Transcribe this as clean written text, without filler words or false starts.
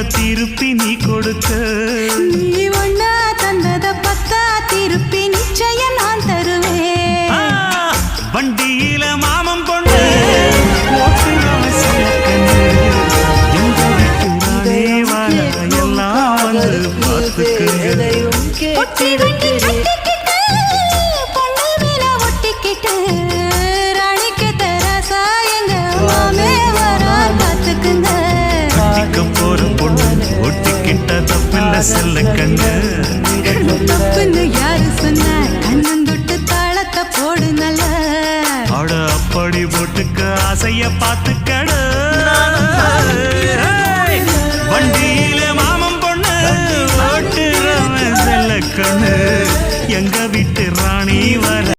திருப்பி நீ கொடுக்க நீ ஒன்னா தந்தத பத்தா திருப்பி நிச்சயம் நான் தருவேன் வண்டியில மாமம் கொண்டு எல்லாம் வந்து பார்த்துக்குங்க செல்ல கண்ணு தப்புன்னு யாரு சொன்ன கண்ணன் தொட்டு தாளத்தை போடு நல்ல அட அப்படி போட்டுக்க ஆசைய பார்த்து கட